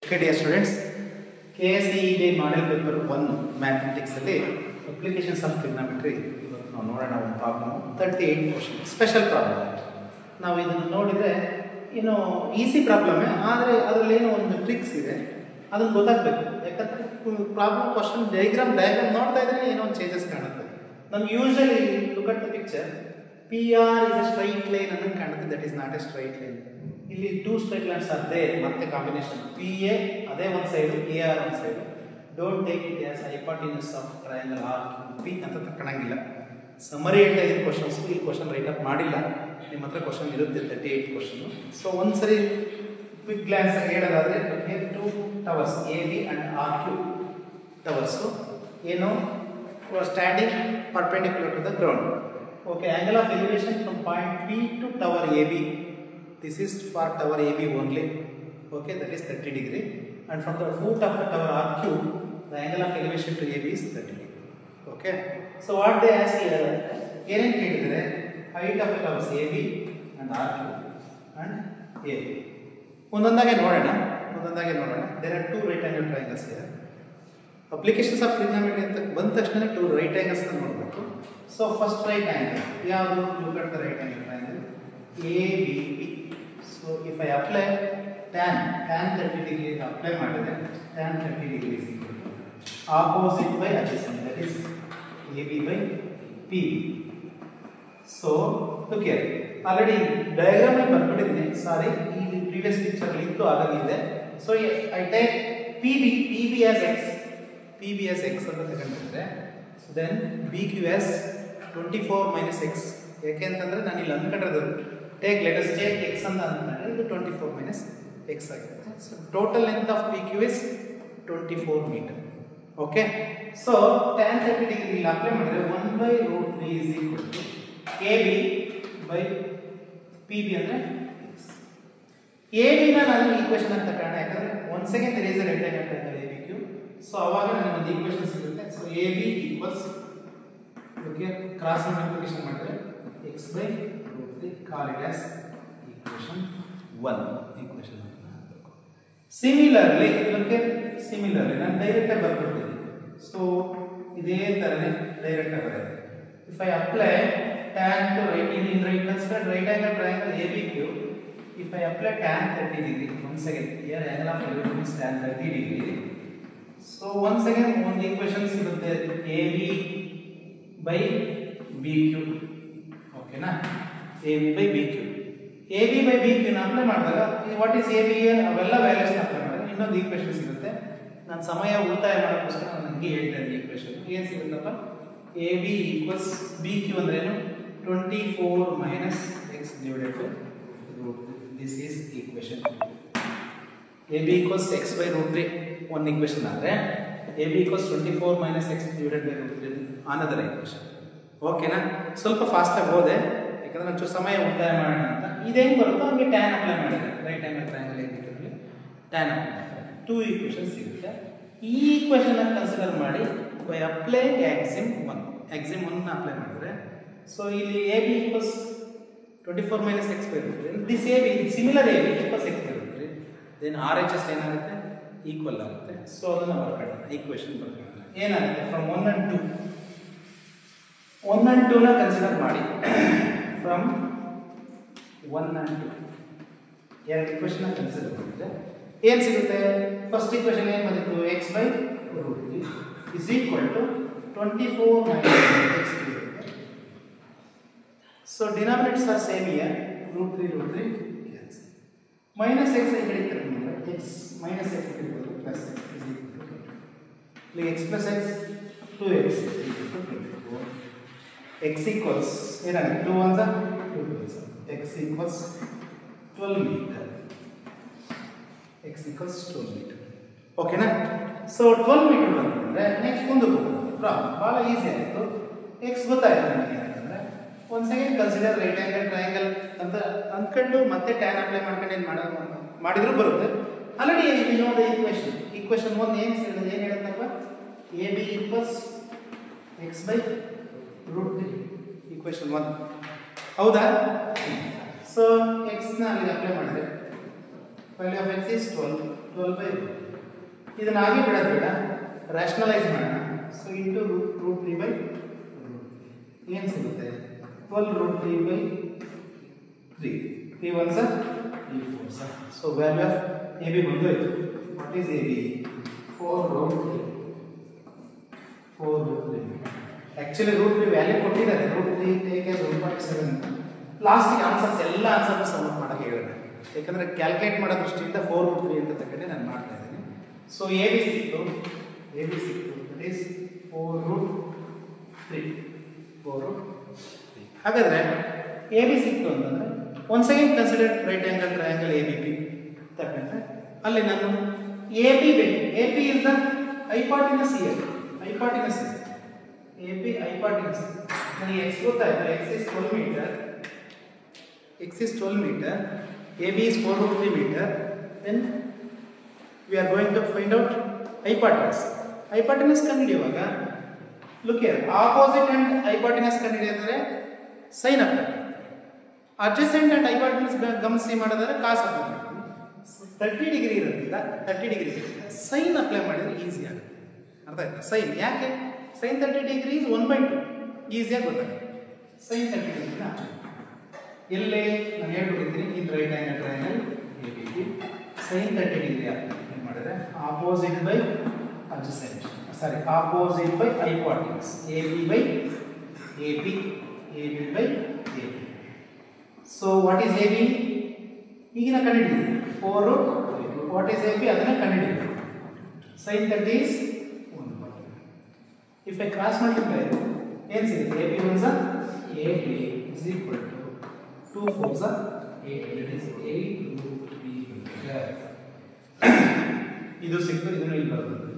Okay, dear students, KSEE Model Paper 1 Mathematics Applications of Trigonometry ನಾವು ನೋಡೋಣ ಒಂದು problem 38 question special problem. ನಾವು ಇದನ್ನು ನೋಡಿದರೆ ಏನು ಈಸಿ ಪ್ರಾಬ್ಲಮ್ಮೇ, ಆದರೆ ಅದರಲ್ಲಿ ಏನೋ ಒಂದು ಟ್ರಿಕ್ಸ್ ಇದೆ, ಅದನ್ನು ಗೊತ್ತಾಗಬೇಕು. ಯಾಕಂದರೆ ಪ್ರಾಬ್ಲಮ್ ಕ್ವಶನ್ ಡಯಾಗ್ರಾಮ್ ನೋಡ್ತಾ ಇದ್ರೆ ಏನೋ ಒಂದು ಚೇಂಜಸ್ ಕಾಣುತ್ತೆ. ನಮ್ಗೆ usually look at the picture, PR is a straight line ಅನ್ನೋದು ಕಾಣುತ್ತೆ. That is not A straight line. ಇಲ್ಲಿ 2 ಸ್ಟ್ರೈಟ್ ಲೈನ್ಸ್ ಅದೇ ಮತ್ತೆ ಕಾಂಬಿನೇಷನ್ PA ಅದೇ ಒಂದು ಸೈಡು, AR ಒಂದು side. Don't take it as hypotenuse of triangle RQP ಅಂತ ತಗೊಳಂಗಿಲ್ಲ. Summary ಹೇಳ್ತಾ ಇದ್ದೀನಿ ಕ್ವಶನ್ಸ್. ಈ ಕ್ವಶನ್ ರೈಟ್ ಅಪ್ ಮಾಡಿಲ್ಲ, ನಿಮ್ಮ ಹತ್ರ ಕ್ವಶನ್ ಇರುತ್ತೆ 38 ಕ್ವಶನ್. ಸೊ ಒಂದ್ಸರಿ ಕ್ವಿಕ್ ಗ್ಲಾನ್ಸ್ ಹೇಳೋದಾದ್ರೆ, two towers AB and RQ towers ಏನು standing perpendicular to the ground. Okay, angle of elevation from point P to tower AB. This is for tower AB only. Okay, that is 30 degree. And from the foot of the tower RQ, the angle of elevation to AB is 30 degree. Okay. So what they ask here, height of the towers AB and RQ and AB. ಒಂದೊಂದಾಗೆ ನೋಡೋಣ. There are two right angle triangles here. Applications of trigonometry ಅಂತ ಬಂದ ತಕ್ಷಣ 2 right angles ನೋಡಬೇಕು. So first right angle, ಯಾವುದು? Look at the right angle triangle ABP. So if I apply tan 30 degree apply ಮಾಡಿದ್ರೆ tan 30 degree is equal to opposite by adjacent, that is AB by PB. So look here, already diagram ಅಲ್ಲಿ ಬರ್ಬಿಟ್ಟಿದ್ದೀನಿ. ಸಾರಿ, ಈ previous picture ಅಲ್ಲಿ ಇತ್ತು ಆಗಿದೆ. So I take PB as x ಅಂತ ತಗೊಂಡ್ರೆ, so then BQ as 24 minus x. ಯಾಕೆಂತಂದ್ರೆ ನಾನು ಇಲ್ಲಿ ಅಂದ್ಕೊಂಡಿರೋದು let us take x ಅಂತ ಅಂದ್ಕೊಂಡ್ರೆ ಇದು 24 minus x ಆಗುತ್ತೆ. So total length of PQ is 24 meter. Okay, so tan 30 degree ಇಲ್ಲಿ ಅಪ್ಲೈ ಮಾಡಿದ್ರೆ 1/√3 is equal to AB by PB ಅಂದ್ರೆ x. AB ನ ನಾನು ಈಕ್ವೇಷನ್ ಅಂತ ತಗೊಂಡೆ, ಯಾಕಂದ್ರೆ once again there is a right angle triangle ABQ. So ಅವಾಗ ನನಗೆ ಒಂದು ಈಕ್ವೇಷನ್ ಸಿಗುತ್ತೆ. So AB equals, okay, cross multiplication ಮಾಡಿದ್ರೆ x/√3, call it as equation 1. Similarly ನಾನು ಡೈರೆಕ್ಟ್ ಆಗಿ ಬರ್ಬಿಡ್ತೀನಿ. ಸೊ ಇದೇ ತರನೇ ಡೈರೆಕ್ಟ್ ಆಗಿ ಬರುತ್ತೆ. If I apply tan to right angle triangle ABQ, if I apply tan 30 degree, once again here angle of elevation is tan 30 degree. So once again ಒಂದು equation ಸಿಗುತ್ತೆ AB by BQ. ಓಕೆನಾ? AB by BQ ನ apply ಮಾಡಿದಾಗ what is AB, ಅವೆಲ್ಲ values apply ಮಾಡಿದ್ರೆ ಇನ್ನೊಂದು equation ಸಿಗುತ್ತೆ. ನಾನು ಸಮಯ ಉಳಿತಾಯ ಮಾಡೋಕ್ಕೋಸ್ಕರ ನಾನು ಹಂಗೆ ಹೇಳ್ತಾ ಇದ್ದೀನಿ. ಈಕ್ವೇಷನ್ ಏನು ಸಿಗುತ್ತಪ್ಪ? AB equals BQ ಅಂದ್ರೆ ಏನು? 24 minus x divided by √3. This is equation 2. AB equals x/√3 one equation ಆದರೆ AB equals 24 minus x divided by √3 another equation. ಓಕೆನಾ? ಸ್ವಲ್ಪ ಫಾಸ್ಟಾಗಿ ಹೋದೆ, ಯಾಕಂದ್ರೆ ನಾನು ಸಮಯ ಉಳಿತಾಯ ಮಾಡೋಣ ಅಂತ. ಇದೇನು ಬರುತ್ತೋ ಹಂಗೆ ಟ್ಯಾನ್ ಅಪ್ಲೈ ಮಾಡಿದ್ರೆ ರೈಟ್ ಆಂಗಲ್ ಟ್ರಯಾಂಗಲ್ ABQನಲ್ಲಿ ಟ್ಯಾನ್ ಅಪ್ಲೈ ಮಾಡಿದ್ರೆ 2 ಈಕ್ವೇಷನ್ ಸಿಗುತ್ತೆ. ಈ ಈಕ್ವೇಷನ್ ಕನ್ಸಿಡರ್ ಮಾಡಿ ಬೈ ಅಪ್ಲೈಯಿಂಗ್ ಆಕ್ಸಿಮ್ 1 ಅಪ್ಲೈ ಮಾಡಿದ್ರೆ, ಸೊ ಇಲ್ಲಿ AB equals 24 minus x/√3. This AB similar AB equals x/√3. Then RHS ಏನಾಗುತ್ತೆ? ಈಕ್ವಲ್ ಆಗುತ್ತೆ. ಸೊ ಅದನ್ನು ಬರ್ಕೊಳ್ಳೋಣ, ಈಕ್ವೇಷನ್ ಬರ್ಕೊಳ್ಳೋಣ. ಏನಾಗುತ್ತೆ? ಫ್ರಮ್ 1 and 2 ನ ಕನ್ಸಿಡರ್ ಮಾಡಿ. ಫ್ರಮ್ 1 and 2 ಎರಡು ಈಕ್ವೇಷನ್ ಕನ್ಸಿಡರ್ ಮಾಡಿದ್ರೆ ಏನು ಸಿಗುತ್ತೆ? ಫಸ್ಟ್ ಈಕ್ವೇಷನ್ ಏನು ಬಂದಿತ್ತು? x/√3 is equal to 24 minus x. So denominators are same here, √3 cancel. Minus x ಈ ಕಡೆ ತಗೊಂಡ್ರೆ x minus x plus x is equal to 24. x plus x 2x is equal to 24. X equals ಏನಾಗುತ್ತೆ? 2 1s are 2 2s. X equals 12 meter. X equals 12 meter. ಓಕೆನಾ? So 12 metre ಬಂದ್ರೆ next ಮುಂದಕ್ಕೆ ಹೋಗೋದು. ಭಾಳ easy ಆಯಿತು. x ಗೊತ್ತಾಯ್ತು ನನಗೆ ಅಂತಂದರೆ ಒಂದು second consider right angle triangle ಅಂತ ಅಂದ್ಕೊಂಡು ಮತ್ತೆ ಟ್ಯಾನ್ ಅಪ್ಲೈ ಮಾಡ್ಕೊಂಡು ಏನು ಮಾಡಿದ್ರು ಬರುತ್ತೆ. ಆಲ್ರೆಡಿ ಇನ್ನೊಂದು ಈಕ್ವೇಷನ್ 1 ಏನು ಹೇಳುತ್ತಪ್ಪ? AB equals x/√3 equation 1. ಹೌದಾ? ಸೊ x ನ ಅಲ್ಲಿ ಅಪ್ಲೈ ಮಾಡಿದ್ರೆ value of x is 12, 12 by root 3. ಇದನ್ನ ಹಾಗೆ ಬಿಡೋದು ಬೇಡ, ರ್ಯಾಷನಲೈಸ್ ಮಾಡೋಣ. ಸೊ ಇಂಟು ರೂಟ್ 3 ಬೈ ಏನು ಸಿಗುತ್ತೆ? 12 root 3 by 3. 3 1s are 3 4s are. So value of AB ಬಂದು ಆಯಿತು. What is AB? 4 root 3. 4 root 3. Actually root 3 value ಕೊಟ್ಟಿದ್ದಾರೆ. root 3 take as 1.7. ಲಾಸ್ಟಿಗೆ ಆನ್ಸರ್ಸ್ ಎಲ್ಲ ಆನ್ಸರ್ನ ಸಬ್ಮಿಟ್ ಮಾಡೋಕೆ ಹೇಳಿದೆ. ಯಾಕಂದರೆ ಕ್ಯಾಲ್ಕುಲೇಟ್ ಮಾಡೋ ದೃಷ್ಟಿಯಿಂದ 4 root 3 ಅಂತ ತಗೊಂಡು ನಾನು ಮಾಡ್ತಾ ಇದ್ದೀನಿ. ಸೊ AB ಸಿಕ್ತು. That is 4 root 3. 4 root 3. ಹಾಗಾದರೆ AB ಸಿಕ್ತು ಅಂತಂದರೆ once again consider right angle triangle ABP ತಗೊಂಡ್ರೆ ಅಲ್ಲಿ ನಾನು AB ಬೇಕು. AP is the hypotenuse here. hypotenuse is AP hypotenuse. ನನಗೆ x ಗೊತ್ತಾಯಿತು. x is 12 meter. x is 12 meter. AB is 4 root 3 meter. Then we are going to find out hypotenuse. hypotenuse ಕಂಡುಹಿಡಿಯುವಾಗ look here, opposite and hypotenuse ಕಂಡುಹಿಡಿದರೆ sin apply ಮಾಡ್ತೀವಿ. adjacent and hypotenuse ಗಮನಿಸಿ ಮಾಡಿದರೆ cos apply ಮಾಡ್ತೀವಿ. 30 degree ಇರೋದ್ರಿಂದ 30 degree sin apply ಮಾಡಿದರೆ easy ಆಗುತ್ತೆ. ಅರ್ಥ ಆಯ್ತಾ? sin ಯಾಕೆ? sin 30 ಡಿಗ್ರಿ ಇಸ್ 1/2 ಈಸಿಯಾಗಿ ಗೊತ್ತಾಗುತ್ತೆ. sin 30 ಡಿಗ್ರಿ ಎಲ್ಲೇ ನಾನು ಹೇಳ್ಬಿಟ್ಟಿದ್ದೀನಿ. In right angle triangle ABP sin 30 degree apply ಮಾಡಿದ್ರೆ opposite by adjacent, sorry, opposite by hypotenuse. AB by AB, AB by AB. So what is AB? ಈಗಿನ ಕಂಡುಹಿಡಿಯಿರಿ. 4 root 3. What is AB? ಅದನ್ನ ಕಂಡುಹಿಡಿಯಿರಿ. sin 30 is 1. If I cross multiply, ಏನು ಸಿಗುತ್ತೆ? AB ones are 8A is equal to 2 4s are 8. That is 8 root 3 meter. ಇದು ಸಿಕ್ತು. ಇದನ್ನು ಇಲ್ಲಿ ಬರ್ತದೆ.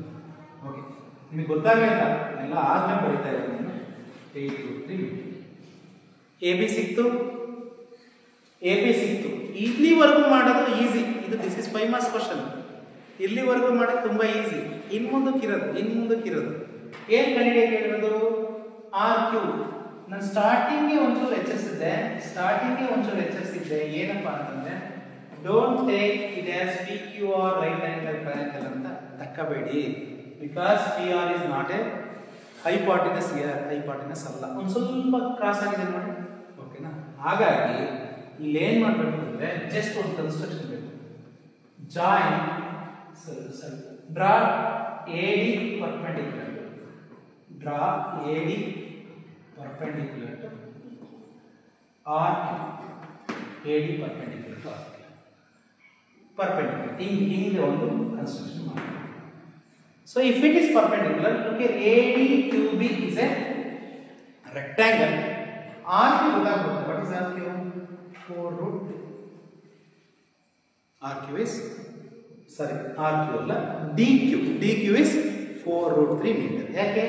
ಓಕೆ, ನಿಮಗೆ ಗೊತ್ತಾಗಲಿಲ್ಲ ಎಲ್ಲ ಆದ್ಮೇಲೆ ಬರೀತಾ ಇದ್ದೀನಿ. 8 root 3 meter. AB ಸಿಕ್ತು. ಇಲ್ಲಿವರೆಗೂ ಮಾಡೋದು ಈಸಿ. ಇದು ದಿಸ್ ಇಸ್ 5 ಮಾರ್ಕ್ಸ್ ಕ್ವಶನ್. ಇಲ್ಲಿವರೆಗೂ ಮಾಡೋದು ತುಂಬ ಈಸಿ. ಇನ್ನು ಮುಂದಕ್ಕಿರೋದು ಏನು ಕಂಡುಹಿಡಿಯಕ್ಕೆ ಹೇಳಿರೋದು? RQ. ನಾನು ಸ್ಟಾರ್ಟಿಂಗ್ಗೆ ಒಂಚೂರು ಎಚ್ಚರಿಸಿದ್ದೆ. ಏನಪ್ಪ ಅಂತಂದರೆ don't take it as PQR right angle triangle ಅಂತ ತಕ್ಕಬೇಡಿ. Because PR is not a hypotenuse here. Hypotenuse ಅಲ್ಲ, ಒಂದು ಸ್ವಲ್ಪ ಕ್ರಾಸ್ ಆಗಿದೆ ನೋಡಿ. ಓಕೆನಾ? ಹಾಗಾಗಿ ಇಲ್ಲಿ ಏನು ಮಾಡಬೇಕು ಅಂದರೆ ಜಸ್ಟ್ ಒಂದು ಕನ್ಸ್ಟ್ರಕ್ಷನ್ ಬೇಕು. Join draw AD perpendicular to RQ. AD perpendicular to RQ. ಹಿಂಗೆ ಒಂದು ಕನ್ಸ್ಟ್ರಕ್ಷನ್ ಮಾಡಿ. So if it is perpendicular, look here, ADQB is a rectangle. RQ ಗೊತ್ತಾಗುತ್ತೆ. What is RQ? 4 root. RQ ಅಲ್ಲ, DQ is 4 root 3 meter. ಯಾಕೆ?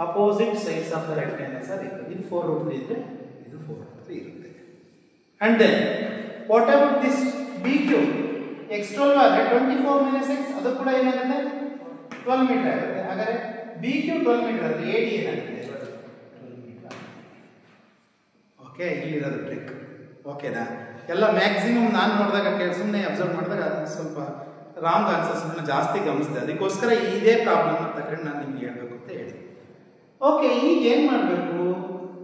Opposite sides of the rectangle sir ಇದು 4 root 3 ಇದ್ರೆ ಇದು 4 root 3 ಇರುತ್ತೆ. And then what about this BQ? x12 ಆದರೆ 24 minus x ಅದು ಕೂಡ ಏನಾಗುತ್ತೆ? 12 ಮೀಟರ್ ಆಗುತ್ತೆ. ಹಾಗಾದ್ರೆ BQ 12 ಮೀಟರ್ ಆದರೆ AD ಏನಾಗುತ್ತೆ? 12 ಮೀಟರ್. ಓಕೆ, ಇಲ್ಲಿರೋದು ಟ್ರಿಕ್. ಓಕೆನಾ? ಎಲ್ಲ ಮ್ಯಾಕ್ಸಿಮಮ್ ನಾನು ನೋಡಿದಾಗ ಸುಮ್ಮನೆ ಅಬ್ಸರ್ವ್ ಮಾಡಿದಾಗ ಸ್ವಲ್ಪ ರಾಂಗ್ ಆನ್ಸರ್ಸ್ಗಳನ್ನ ಜಾಸ್ತಿ ಗಮನಿಸಿದೆ. ಅದಕ್ಕೋಸ್ಕರ ಇದೇ ಪ್ರಾಬ್ಲಮ್ ತಗೊಂಡು ನಾನು ನಿಮ್ಗೆ ಹೇಳ್ಬೇಕು ಅಂತ ಹೇಳಿ. ಓಕೆ, ಈಗ ಏನು ಮಾಡಬೇಕು?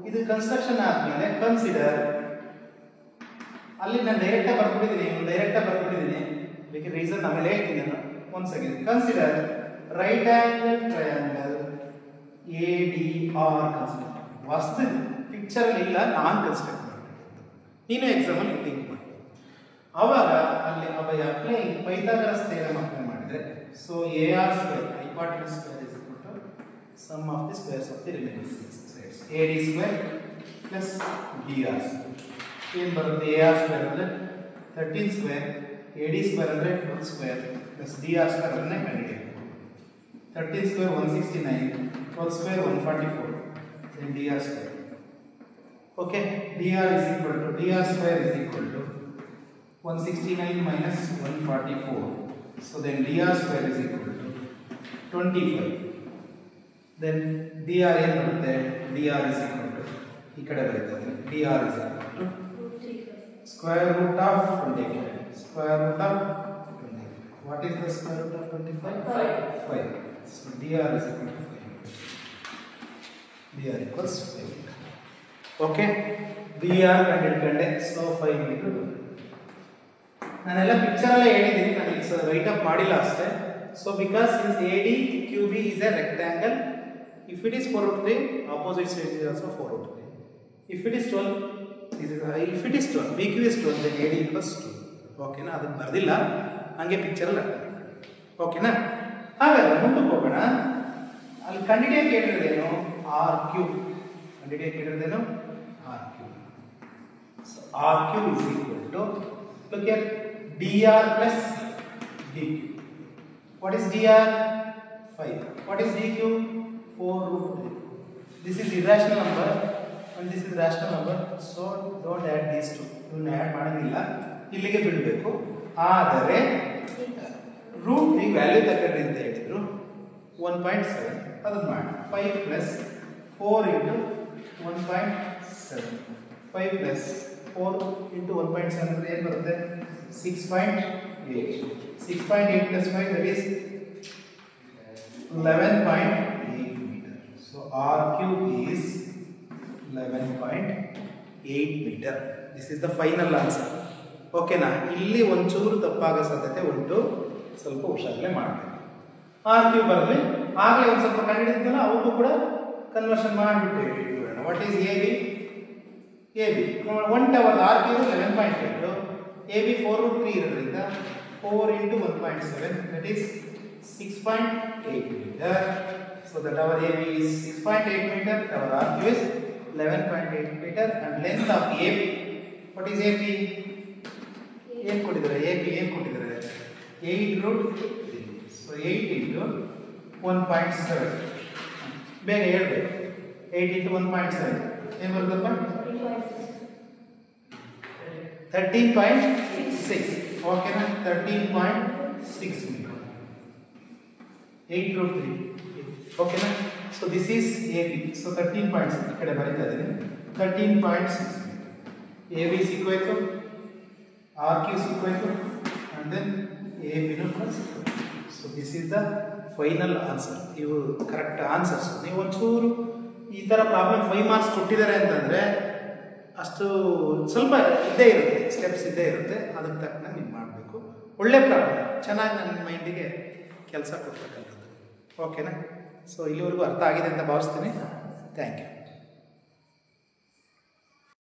ಇದು ಕನ್ಸ್ಟ್ರಕ್ಷನ್ ಆದಮೇಲೆ ಕನ್ಸಿಡರ್, ಅಲ್ಲಿ ನಾನು ಡೈರೆಕ್ಟಾಗಿ ಬರ್ಬಿಟ್ಟಿದ್ದೀನಿ. ಬೇಕಿದ್ರೆ ರೀಸನ್ ಆಮೇಲೆ ಹೇಳ್ತೀನಿ ನಾನು. ಒಂದು second. Consider right angle triangle ADR consider. ವಾಸ್ತು ಪಿಕ್ಚರಲ್ಲಿ ಇಲ್ಲ, ನಾನು ಕನ್ಸಿಡರ್ ಮಾಡಬೇಕು. ನೀನು ಎಕ್ಸಾಮಲ್ಲಿ ಥಿಂಕ್ ಮಾಡಿ. ಆವಾಗ ಅಲ್ಲಿ ಅಪ್ಲೈ ಪೈಥಾಗರಸ್ ಥಿಯರಮ್ ಅಪ್ಲೈ ಮಾಡಿದರೆ, so AR square hypotenuse square is equal to sum of the squares of the remaining sides. AD square plus BR square. ಏನು ಬರುತ್ತೆ? AR ಸ್ಕ್ವೇರ್ ಅಂದರೆ 13 ಸ್ಕ್ವೇರ್, AD ಸ್ಕ್ವೇರ್ ಅಂದರೆ 12 square plus DR square ಅದನ್ನೇ ಕಂಡುಹಿಡಿಯಬೇಕು. 13 square 169, 12 square 144, then DR square. Okay, DR square is equal to 169 minus 144. So then DR square is equal to 25. Then DR ಏನು ಬರುತ್ತೆ? DR is equal to ಈ ಕಡೆ ಬರುತ್ತೆ. DR is equal to square root of 25. What is the square root of 25? 5. So dr is equal to 5. dr equals 5 meter. Okay. dr ಕಂಡುಹಿಡ್ಕೊಂಡೆ. So 5 meter. ನಾನೆಲ್ಲ picture ಅಲ್ಲೇ ಹೇಳಿದ್ದೀನಿ, ನಾನು right up ಮಾಡಿಲ್ಲ ಅಷ್ಟೇ. So because since AD QB is a rectangle, if it is 4√3, opposite side is also 4√3. If it is 12, if it is 12, BQ is 12, then AD equals 2. ಓಕೆನಾ? ಅದನ್ನು ಬರೆದಿಲ್ಲ, ಹಂಗೆ ಪಿಕ್ಚರಲ್ಲಿ ಅರ್ಥ ಮಾಡಿ. ಓಕೆನಾ? ಹಾಗಾದ್ರೆ ಮುಂದಕ್ಕೆ ಹೋಗೋಣ. ಅಲ್ಲಿ ಕಂಡಿಡಿಯಕ್ಕೆ ಹೇಳಿರೋದೇನು? R3. ಕಂಡಿಡಿಯಕ್ಕೆ ಹೇಳಿರೋದೇನು? R3. So R3 is equal to, look at dr plus dq. What is dr? 5. What is dq? 4√3. This is irrational number and this is rational number, so don't add these two. ಇದನ್ನು add ಮಾಡೋದಿಲ್ಲ, ಇಲ್ಲಿಗೆ ಬಿಡಬೇಕು. ಆದರೆ root 3 value ತಗೊಂಡ್ರಿ ಅಂತ ಹೇಳಿದ್ರು 1.7, ಅದನ್ನು ಮಾಡಿ. 5 ಪ್ಲಸ್ 4 ಇಂಟು 1.7, 5 ಪ್ಲಸ್ 4 ಇಂಟು 1.7 ಅಂದರೆ ಏನು ಬರುತ್ತೆ? 6.8. 6.8 plus 5, that is 11.8 meter. So R cube is 11.8 meter. This is the final answer. ಓಕೆನಾ? ಇಲ್ಲಿ ಒಂಚೂರು ತಪ್ಪಾಗೋ ಸಾಧ್ಯತೆ ಉಂಟು, ಸ್ವಲ್ಪ ಹುಷಾರಲ್ಲೇ ಮಾಡಬೇಕು. R cube ಬರಲಿ, ಆಗಲೇ ಒಂದು ಸ್ವಲ್ಪ ಕಂಡುಹಿಡಿದಿದ್ದಲ್ಲ ಅವಕ್ಕೂ ಕೂಡ ಕನ್ವರ್ಷನ್ ಮಾಡಿಬಿಟ್ಟು ಇಡೋಣ. What is AB? AB 1 tower R cube 11.8, AB 4√3 ಇರೋದ್ರಿಂದ 4 into 1.7, that is 6.8 meter. So that our AB is 6.8 meter, our R cube is 11.8 meter, and length of AB, what is AB? ಏನು ಕೊಟ್ಟಿದ್ದಾರೆ? AB ಏನು ಕೊಟ್ಟಿದ್ದಾರೆ? 8√3. So 8 into 1.7. ಬೇಗ ಹೇಳ್ಬೇಕು. 8 into 1.7 ಏನು ಬರುತ್ತಪ್ಪ? 13.6. ಓಕೆನಾ? 13.6 meter. 8√3. ಓಕೆನಾ? So this is AB. So 13.6 ಈ ಕಡೆ ಬರೀತಾ ಇದ್ದೀನಿ. 13.6 AB is equal to R cube is equal to, and then AB no plus. So this is the final answer. ಇವು ಕರೆಕ್ಟ್ ಆನ್ಸರ್ಸ್. ನೀವು ಒಂಚೂರು ಈ ಥರ ಪ್ರಾಬ್ಲಮ್ 5 ಮಾರ್ಕ್ಸ್ ಕೊಟ್ಟಿದ್ದಾರೆ ಅಂತಂದರೆ ಅಷ್ಟು ಸ್ವಲ್ಪ ಇದ್ದೇ ಇರುತ್ತೆ, ಸ್ಟೆಪ್ಸ್ ಇದ್ದೇ ಇರುತ್ತೆ. ಅದಕ್ಕೆ ತಕ್ಕಂಗೆ ನೀವು ಮಾಡಬೇಕು. ಒಳ್ಳೆ ಪ್ರಾಬ್ಲಮ್, ಚೆನ್ನಾಗಿ ನನ್ನ ಮೈಂಡಿಗೆ ಕೆಲಸ ಕೊಡ್ತಕ್ಕಂಥದ್ದು. ಓಕೆನಾ? ಸೊ ಇಲ್ಲಿವರೆಗೂ ಅರ್ಥ ಆಗಿದೆ ಅಂತ ಭಾವಿಸ್ತೀನಿ. Thank you.